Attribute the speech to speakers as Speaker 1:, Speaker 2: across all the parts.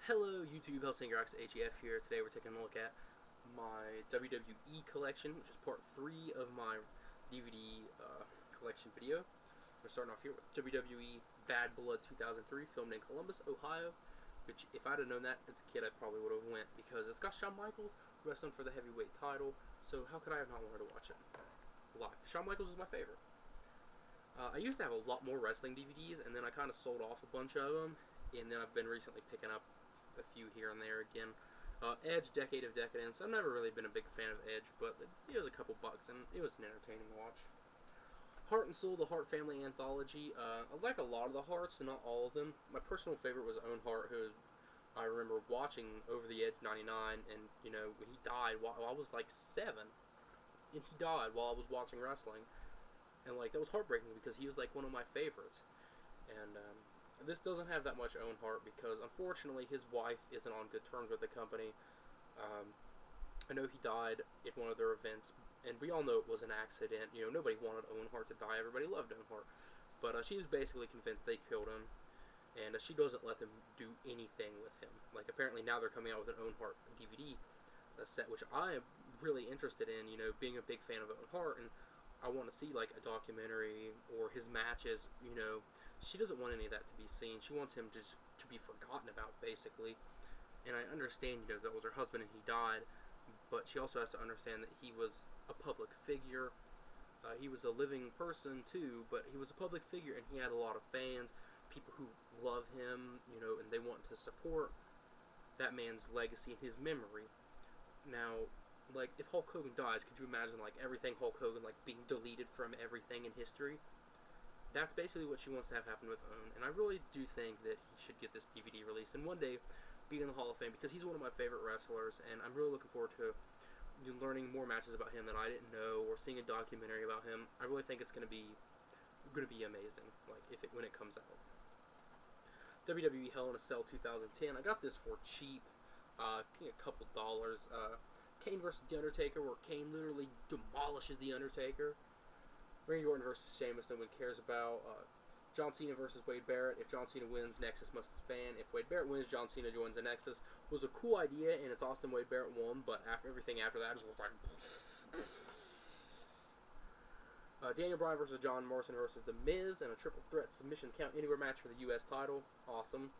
Speaker 1: Hello YouTube, HEF here. Today we're taking a look at my WWE collection, which is part 3 of my DVD collection video. We're starting off here with WWE Bad Below 2003, filmed in Columbus, Ohio, which if I'd have known that as a kid I probably would have went, because it's got Shawn Michaels wrestling for the heavyweight title, so how could I have not wanted to watch it live? Shawn Michaels is my favorite. I used to have a lot more wrestling DVDs, and then I kind of sold off a bunch of them, and then I've been recently picking up a few here and there again. Edge, Decade of Decadence. I've never really been a big fan of Edge, but it was a couple bucks, and it was an entertaining watch. Hart and Soul, the Hart Family Anthology. I like a lot of the Harts, and not all of them. My personal favorite was Owen Hart, who I remember watching Over the Edge '99, and, you know, he died while I was like 7, and he died while I was watching wrestling. And, like, that was heartbreaking because he was, like, one of my favorites. And, this doesn't have that much Owen Hart because, unfortunately, his wife isn't on good terms with the company. I know he died at one of their events, and we all know it was an accident. You know, nobody wanted Owen Hart to die. Everybody loved Owen Hart. But she was basically convinced they killed him, and she doesn't let them do anything with him. Like, apparently now they're coming out with an Owen Hart DVD set, which I am really interested in, you know, being a big fan of Owen Hart, and I want to see, like, a documentary or his matches, you know. She doesn't want any of that to be seen. She wants him just to be forgotten about, basically. And I understand, you know, that was her husband and he died, but she also has to understand that he was a public figure. He was a living person, too, but he was a public figure, and he had a lot of fans, people who love him, you know, and they want to support that man's legacy and his memory. Now, like, if Hulk Hogan dies, could you imagine, like, everything Hulk Hogan, like, being deleted from everything in history? That's basically what she wants to have happen with Owen, and I really do think that he should get this DVD released, and one day be in the Hall of Fame, because he's one of my favorite wrestlers, and I'm really looking forward to learning more matches about him that I didn't know, or seeing a documentary about him. I really think it's going to be amazing, like, when it comes out. WWE Hell in a Cell 2010, I got this for cheap, I think a couple dollars. Kane versus The Undertaker, where Kane literally demolishes The Undertaker. Randy Orton versus Sheamus, no one cares about. John Cena versus Wade Barrett. If John Cena wins, Nexus must expand. If Wade Barrett wins, John Cena joins the Nexus. It was a cool idea, and it's awesome Wade Barrett won, but everything after that just was like... Daniel Bryan versus John Morrison versus The Miz, and a triple threat submission count anywhere match for the U.S. title. Awesome.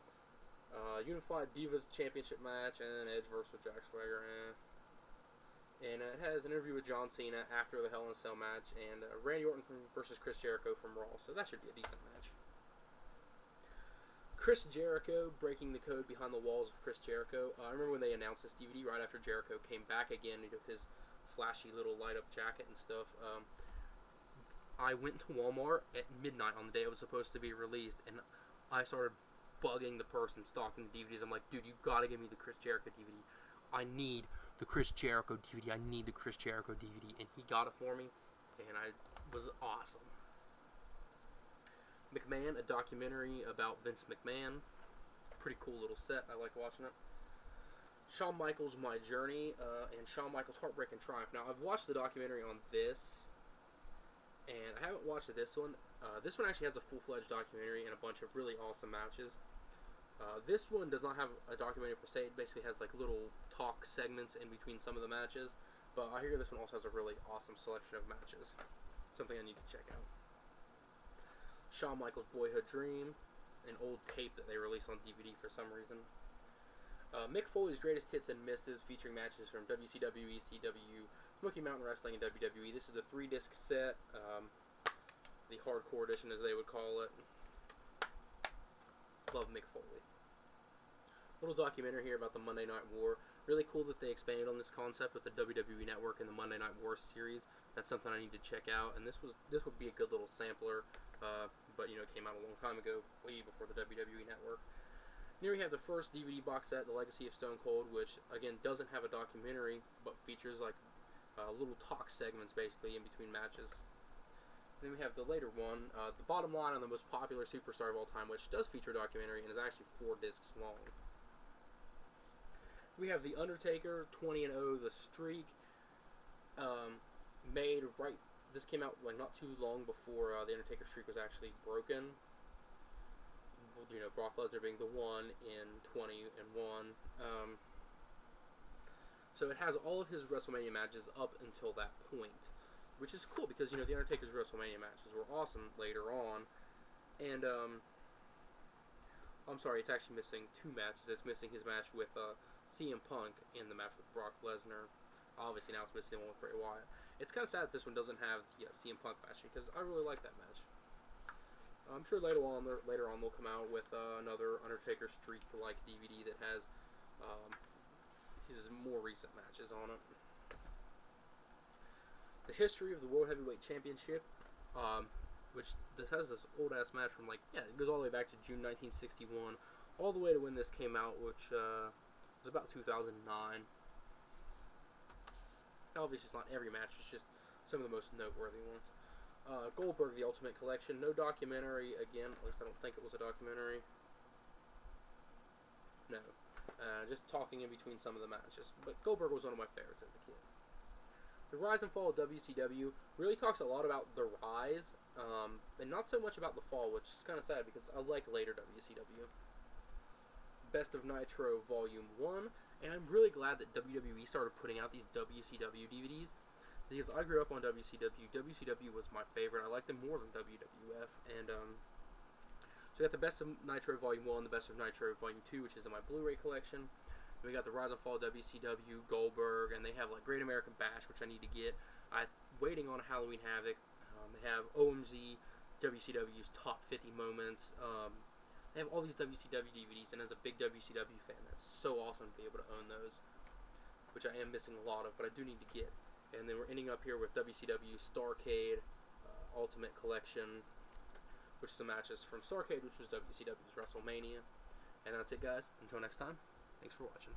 Speaker 1: Unified Divas Championship match, and Edge versus Jack Swagger. And it has an interview with John Cena after the Hell in a Cell match, and Randy Orton versus Chris Jericho from Raw, so that should be a decent match. Chris Jericho, breaking the code behind the walls of Chris Jericho. I remember when they announced this DVD right after Jericho came back again with his flashy little light-up jacket and stuff. I went to Walmart at midnight on the day it was supposed to be released, and I started bugging the person stocking the DVDs. I'm like, dude, you gotta give me the Chris Jericho DVD. I need the Chris Jericho DVD. I need the Chris Jericho DVD. And he got it for me, and it was awesome. McMahon, a documentary about Vince McMahon. Pretty cool little set. I like watching it. Shawn Michaels, My Journey, and Shawn Michaels, Heartbreak and Triumph. Now, I've watched the documentary on this, and I haven't watched this one. This one actually has a full-fledged documentary and a bunch of really awesome matches. This one does not have a documentary per se. It basically has like little talk segments in between some of the matches. But I hear this one also has a really awesome selection of matches. Something I need to check out. Shawn Michaels' Boyhood Dream, an old tape that they released on DVD for some reason. Mick Foley's Greatest Hits and Misses, featuring matches from WCW, ECW, Smoky Mountain Wrestling, and WWE. This is the 3-disc set, the hardcore edition as they would call it. Love Mick Foley. Little documentary here about the Monday Night War. Really cool that they expanded on this concept with the WWE Network and the Monday Night War series. That's something I need to check out, and this would be a good little sampler, but, you know, it came out a long time ago, way before the WWE Network. Here we have the first DVD box set, The Legacy of Stone Cold, which, again, doesn't have a documentary, but features, like, little talk segments, basically, in between matches. Then we have the later one, The Bottom Line on the Most Popular Superstar of All Time, which does feature a documentary and is actually 4 discs long. We have The Undertaker, 20-0, The Streak, made right... This came out like not too long before The Undertaker streak was actually broken. you know, Brock Lesnar being the 1 in 20-1. So it has all of his WrestleMania matches up until that point, which is cool because, you know, the Undertaker's WrestleMania matches were awesome later on. And I'm sorry, it's actually missing 2 matches. It's missing his match with CM Punk and the match with Brock Lesnar. Obviously now it's missing the one with Bray Wyatt. It's kind of sad that this one doesn't have the CM Punk match because I really like that match. I'm sure later on they'll come out with another Undertaker Streak-like DVD that has his more recent matches on it. The history of the World Heavyweight Championship, which this has this old-ass match from, like, yeah, it goes all the way back to June 1961, all the way to when this came out, which was about 2009. Obviously, it's not every match, it's just some of the most noteworthy ones. Goldberg, The Ultimate Collection, no documentary, again, at least I don't think it was a documentary. No. Just talking in between some of the matches. But Goldberg was one of my favorites as a kid. The Rise and Fall of WCW really talks a lot about the rise, and not so much about the fall, which is kind of sad because I like later WCW. Best of Nitro Volume 1, and I'm really glad that WWE started putting out these WCW DVDs, because I grew up on WCW. WCW was my favorite. I liked them more than WWF, and so we got the Best of Nitro Volume 1, the Best of Nitro Volume 2, which is in my Blu-ray collection. We got the Rise and Fall of WCW, Goldberg, and they have like Great American Bash, which I need to get. I'm waiting on Halloween Havoc. They have OMZ, WCW's Top 50 Moments. They have all these WCW DVDs, and as a big WCW fan, that's so awesome to be able to own those, which I am missing a lot of, but I do need to get. And then we're ending up here with WCW Starrcade, Ultimate Collection, which is the matches from Starrcade, which was WCW's WrestleMania. And that's it, guys. Until next time, thanks for watching.